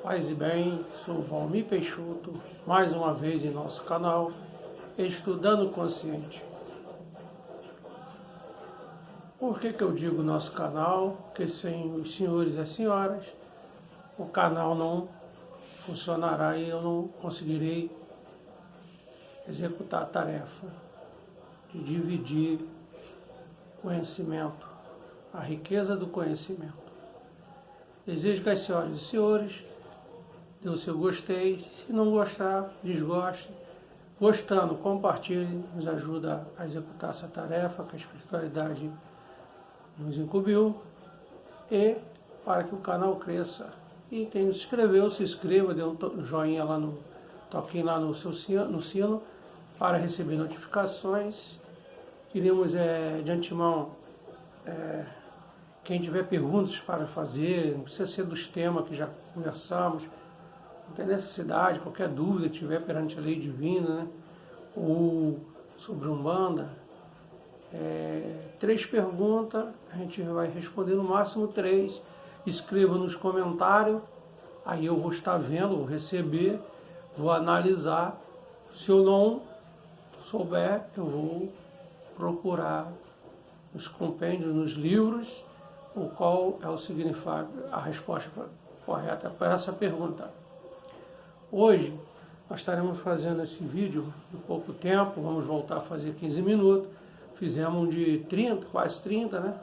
Paz e bem, sou Valmir Peixoto, mais uma vez em nosso canal, Estudando Consciente. Por que eu digo nosso canal? Porque sem os senhores e as senhoras, o canal não funcionará e eu não conseguirei executar a tarefa de dividir conhecimento, a riqueza do conhecimento. Desejo que as senhoras e senhores dê o seu gostei, se não gostar, desgoste. Gostando, compartilhe, nos ajuda a executar essa tarefa que a espiritualidade nos incumbiu e para que o canal cresça. E quem não se inscreveu, se inscreva, dê um joinha lá no toquinho lá no sino para receber notificações. Queríamos de antemão, quem tiver perguntas para fazer, não precisa ser dos temas que já conversamos, não tem necessidade, qualquer dúvida que tiver perante a lei divina, né? Ou sobre Umbanda, 3 perguntas, a gente vai responder no máximo 3, escreva nos comentários, aí eu vou estar vendo, vou receber, vou analisar, se eu não souber, eu vou procurar nos compêndios, nos livros, o qual é o significado, a resposta correta para essa pergunta. Hoje, nós estaremos fazendo esse vídeo em pouco tempo, vamos voltar a fazer 15 minutos, fizemos de 30, quase 30, né?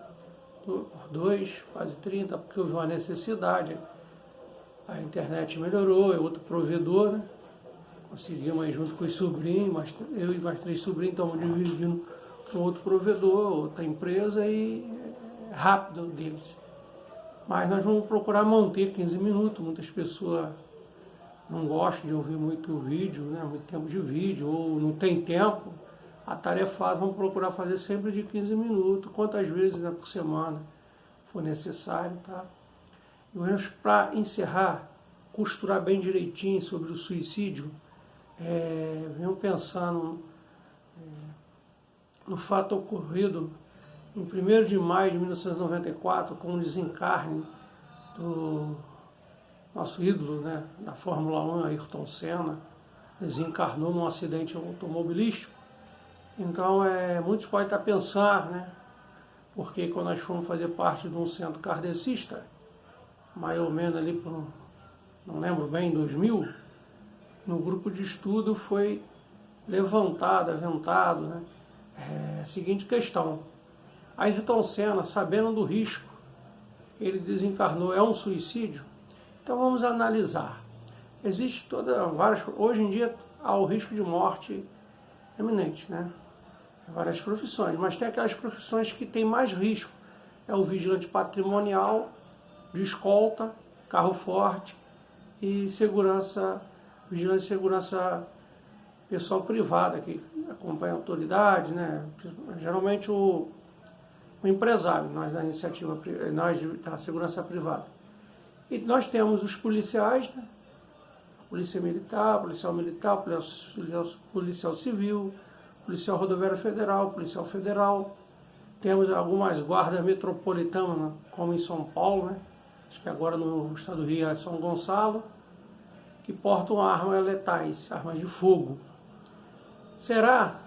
2, quase 30, porque houve uma necessidade, a internet melhorou, é outro provedor, né? Conseguimos aí junto com os sobrinhos, eu e mais 3 sobrinhos estamos dividindo com outro provedor, outra empresa e é rápido deles. Mas nós vamos procurar manter 15 minutos, muitas pessoas não gostam de ouvir muito vídeo, né? Muito tempo de vídeo, ou não tem tempo, atarefado, vamos procurar fazer sempre de 15 minutos, quantas vezes, né, por semana for necessário, tá? E vamos, para encerrar, costurar bem direitinho sobre o suicídio, venham pensando no fato ocorrido em 1º de maio de 1994, com o desencarne do nosso ídolo, né, da Fórmula 1, Ayrton Senna, desencarnou num acidente automobilístico. Então, muitos podem estar pensando, né, porque quando nós fomos fazer parte de um centro kardecista, mais ou menos ali, não lembro bem, em 2000, no grupo de estudo foi levantado, aventado, né, a seguinte questão: Ayrton Senna, sabendo do risco, ele desencarnou, é um suicídio? Então vamos analisar. Existe hoje em dia há o risco de morte eminente, né? Várias profissões, mas tem aquelas profissões que têm mais risco. É o vigilante patrimonial, de escolta, carro forte e segurança, vigilante de segurança pessoal privada, que acompanha a autoridade, né? Geralmente o empresário, nós da iniciativa, nós da segurança privada. E nós temos os policiais, né? Polícia Militar, Policial Civil, Policial Rodoviário Federal, Policial Federal. Temos algumas guardas metropolitanas, como em São Paulo, né? Acho que agora no estado do Rio é São Gonçalo, que portam armas letais, armas de fogo. Será,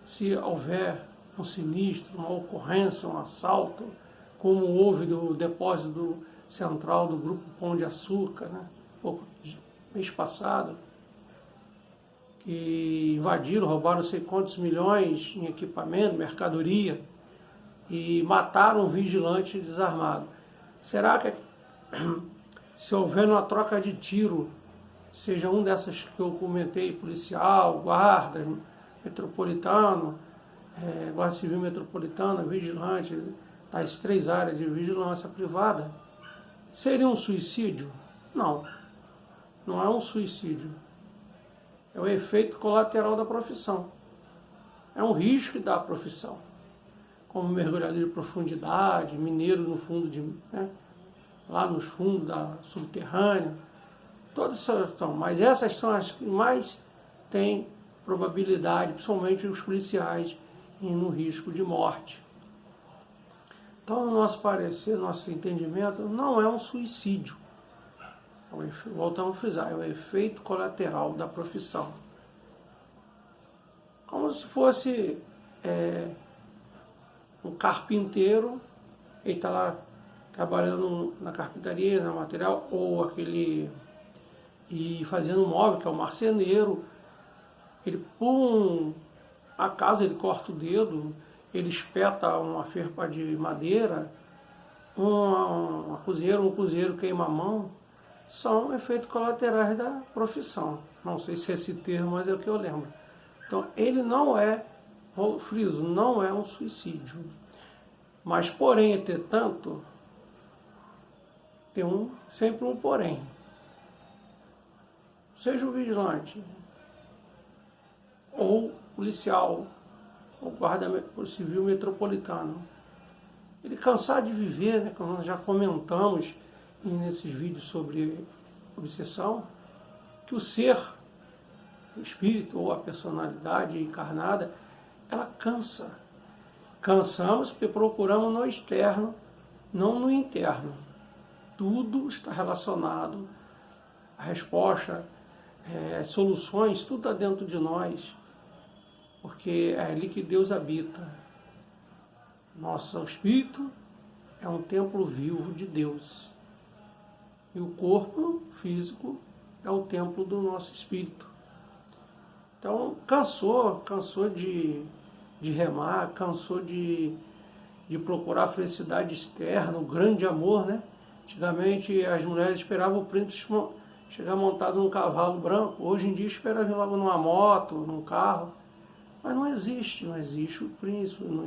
se houver um sinistro, uma ocorrência, um assalto, como houve no depósito central do Grupo Pão de Açúcar, né? Mês passado, que invadiram, roubaram não sei quantos milhões em equipamento, mercadoria, e mataram um vigilante desarmado. Será que, se houver uma troca de tiro, seja um dessas que eu comentei, policial, guarda metropolitano, guarda civil metropolitana, vigilante, das 3 áreas de vigilância privada, seria um suicídio? Não, não é um suicídio. É o efeito colateral da profissão. É um risco da profissão. Como mergulhador de profundidade, mineiro no fundo lá nos fundos subterrâneo. Todas essas estão, mas essas são as que mais têm probabilidade, principalmente os policiais, no risco de morte. Então, no nosso parecer, nosso entendimento, não é um suicídio. voltamos a frisar, é o efeito colateral da profissão. Como se fosse um carpinteiro, ele está lá trabalhando na carpintaria, no material, ou e fazendo um móvel, que é o marceneiro. Ele, por acaso, ele corta o dedo, ele espeta uma ferpa de madeira, um cozinheiro queima a mão. São efeitos colaterais da profissão. Não sei se é esse termo, mas é o que eu lembro. Então, ele não é, friso, não é um suicídio. Mas, porém, entretanto, tem sempre um porém. Seja o vigilante, ou policial, ou guarda civil metropolitano. Ele cansar de viver, né, como nós já comentamos nesses vídeos sobre obsessão, que o ser, o espírito ou a personalidade encarnada, ela cansa. Cansamos porque procuramos no externo, não no interno. Tudo está relacionado, a resposta, soluções, tudo está dentro de nós, porque é ali que Deus habita. Nosso espírito é um templo vivo de Deus. E o corpo físico é o templo do nosso espírito. Então, cansou de remar, cansou de procurar a felicidade externa, o grande amor, né? Antigamente as mulheres esperavam o príncipe chegar montado num cavalo branco. Hoje em dia espera vir logo numa moto, num carro. Mas não existe o príncipe, não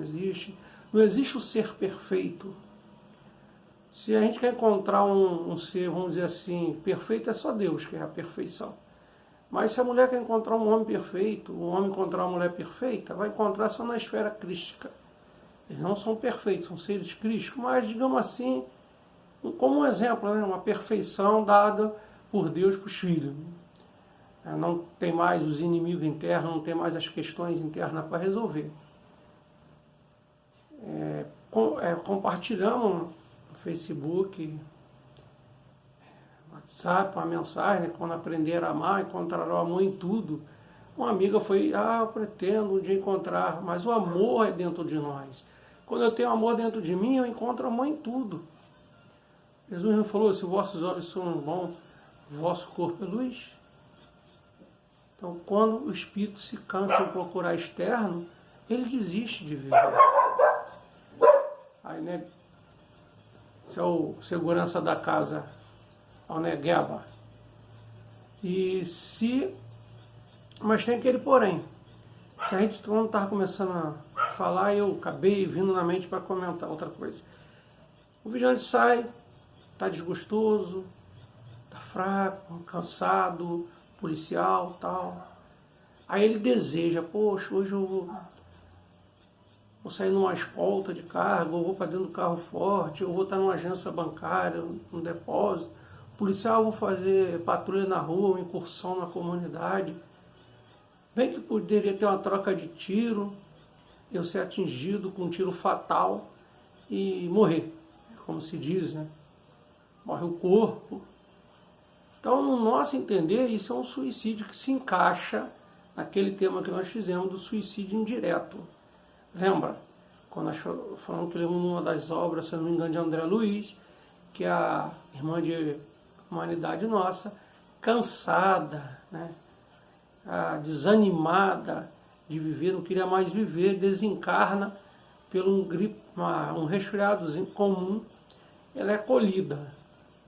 existe o ser perfeito. Se a gente quer encontrar um ser, vamos dizer assim, perfeito, é só Deus que é a perfeição. Mas se a mulher quer encontrar um homem perfeito, o homem encontrar uma mulher perfeita, vai encontrar só na esfera crística. Eles não são perfeitos, são seres crísticos, mas, digamos assim, como um exemplo, né? Uma perfeição dada por Deus para os filhos. Não tem mais os inimigos internos, não tem mais as questões internas para resolver. Compartilhamos no Facebook, WhatsApp, uma mensagem, né? Quando aprender a amar, encontrará o amor em tudo. Uma amiga foi, eu pretendo um dia encontrar, mas o amor é dentro de nós. Quando eu tenho amor dentro de mim, eu encontro amor em tudo. Jesus não falou, se vossos olhos são bons, vosso corpo é luz. Então, quando o espírito se cansa de procurar externo, ele desiste de viver. Aí, né, esse é o segurança da casa, o Negeba. Mas tem aquele porém. Se a gente, quando estava começando a falar, eu acabei vindo na mente para comentar outra coisa. O vigilante sai, está desgostoso, está fraco, cansado, policial, tal. Aí ele deseja, poxa, hoje eu vou sair numa escolta de carga, ou vou para dentro do carro forte, ou vou estar numa agência bancária, num depósito. Policial, vou fazer patrulha na rua, uma incursão na comunidade. Bem que poderia ter uma troca de tiro, eu ser atingido com um tiro fatal e morrer, como se diz, né? Morre o corpo. Então, no nosso entender, isso é um suicídio que se encaixa naquele tema que nós fizemos do suicídio indireto. Lembra? Quando nós falamos que lemos numa das obras, se não me engano, de André Luiz, que a irmã de humanidade nossa, cansada, né? Desanimada de viver, não queria mais viver, desencarna pelo um resfriadozinho comum, ela é colhida.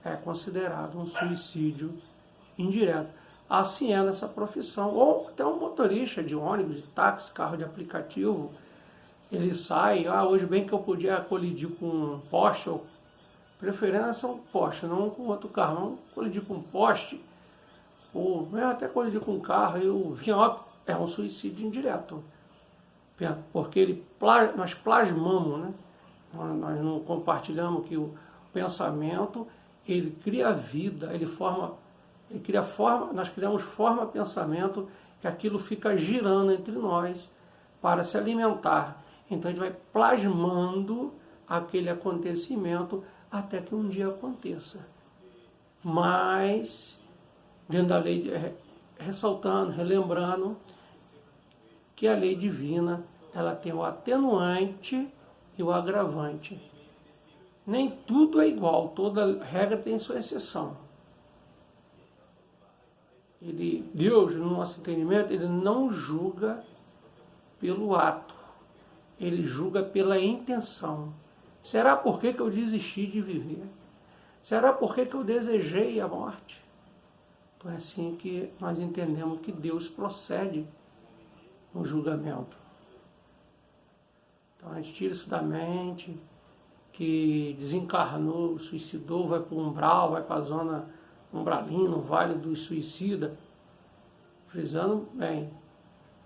É considerado um suicídio indireto. Assim é nessa profissão. Ou até um motorista de ônibus, de táxi, carro de aplicativo, ele sai, hoje bem que eu podia colidir com um poste, ou preferência um poste, não com outro carro, não colidir com um poste, ou mesmo até colidir com um carro, é um suicídio indireto. Porque nós plasmamos, né? Nós não compartilhamos que o pensamento, ele cria vida, nós criamos forma, pensamento, que aquilo fica girando entre nós para se alimentar. Então a gente vai plasmando aquele acontecimento até que um dia aconteça. mas dentro da lei, ressaltando, relembrando que a lei divina ela tem o atenuante e o agravante. Nem tudo é igual, toda regra tem sua exceção. Deus, no nosso entendimento, ele não julga pelo ato, ele julga pela intenção. Será por que eu desisti de viver? Será por que eu desejei a morte? Então é assim que nós entendemos que Deus procede no julgamento. Então a gente tira isso da mente, que desencarnou, suicidou, vai para o umbral, vai para a zona umbralina, o vale dos suicidas. Frisando bem,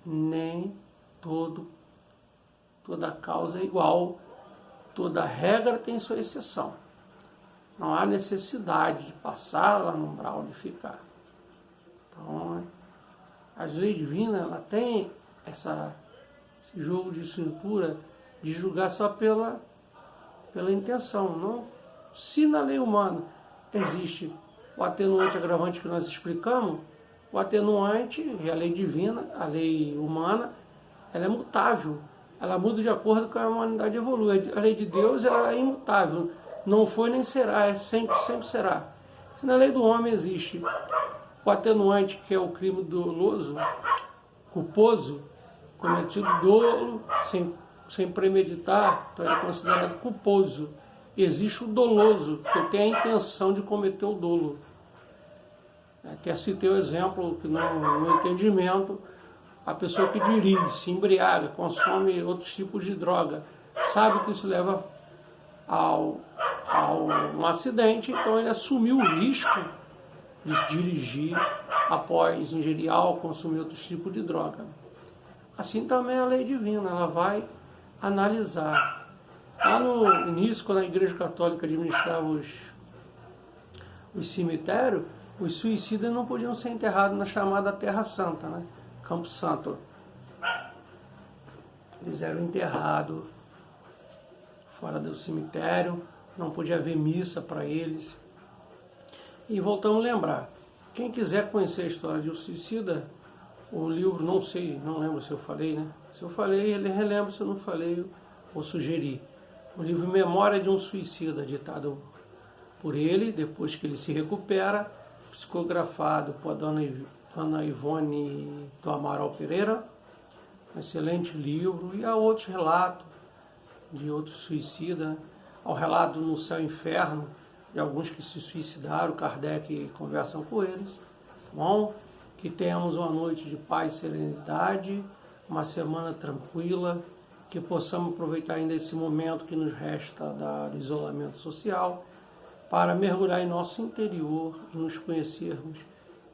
nem toda causa é igual, toda regra tem sua exceção. Não há necessidade de passar lá no umbral, de ficar. Então, as leis divinas, ela tem esse jogo de cintura de julgar só pela intenção. Não, se na lei humana existe o atenuante e agravante que nós explicamos, o atenuante e a lei divina, a lei humana, ela é mutável. Ela muda de acordo com a humanidade evolui. A lei de Deus ela é imutável. Não foi nem será, sempre será. Se na lei do homem existe o atenuante, que é o crime doloso, culposo, cometido dolo, sem premeditar, então ele é considerado culposo. Existe o doloso, que tem a intenção de cometer o dolo. Até citei o exemplo que no entendimento, a pessoa que dirige, se embriaga, consome outros tipos de droga, sabe que isso leva a um acidente, então ele assumiu o risco de dirigir após ingerir álcool, consumir outros tipos de droga. Assim também a lei divina, ela vai analisar. Lá no início, quando a Igreja Católica administrava os cemitérios, os suicidas não podiam ser enterrados na chamada Terra Santa, né? Campo Santo. Eles eram enterrados fora do cemitério, não podia haver missa para eles. E voltamos a lembrar, quem quiser conhecer a história de um suicida, o livro, não lembro se eu falei, né? Se eu falei, ele relembra, se eu não falei, eu sugeri. O livro Memória de um Suicida, ditado por ele, depois que ele se recupera, psicografado por Dona Ivone do Amaral Pereira, um excelente livro, e há outros relatos de outros suicidas, né? Ao relato no Céu e Inferno, de alguns que se suicidaram, Kardec conversam com eles. Bom, que tenhamos uma noite de paz e serenidade, uma semana tranquila, que possamos aproveitar ainda esse momento que nos resta do isolamento social, para mergulhar em nosso interior e nos conhecermos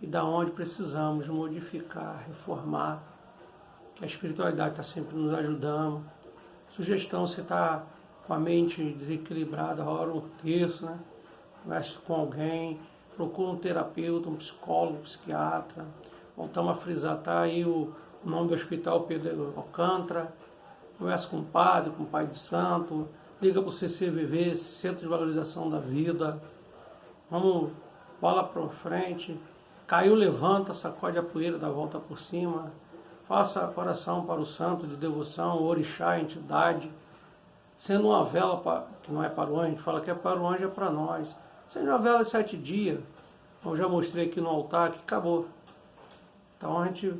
e da onde precisamos modificar, reformar, que a espiritualidade está sempre nos ajudando. Sugestão, você está com a mente desequilibrada, ora um terço, né? Converse com alguém, procura um terapeuta, um psicólogo, um psiquiatra. Voltamos a frisar, tá aí o nome do hospital Pedro Alcântara. Conversa com o padre, com o pai de santo, liga para o CCVV, Centro de Valorização da Vida. Vamos, bola para frente. Caiu, levanta, sacode a poeira, dá a volta por cima. Faça oração para o santo de devoção, orixá, entidade. Sendo uma vela, que não é para o anjo, a gente fala que é para o anjo, é para nós. Sendo uma vela de 7 dias, eu já mostrei aqui no altar que acabou. Então a gente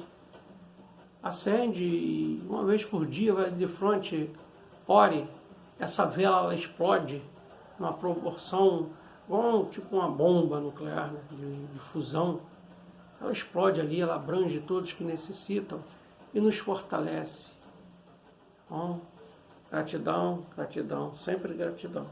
acende e uma vez por dia vai de frente, ore. Essa vela ela explode numa proporção, igual tipo uma bomba nuclear, né, de fusão. Ela explode ali, ela abrange todos que necessitam e nos fortalece. Bom, gratidão, gratidão, sempre gratidão.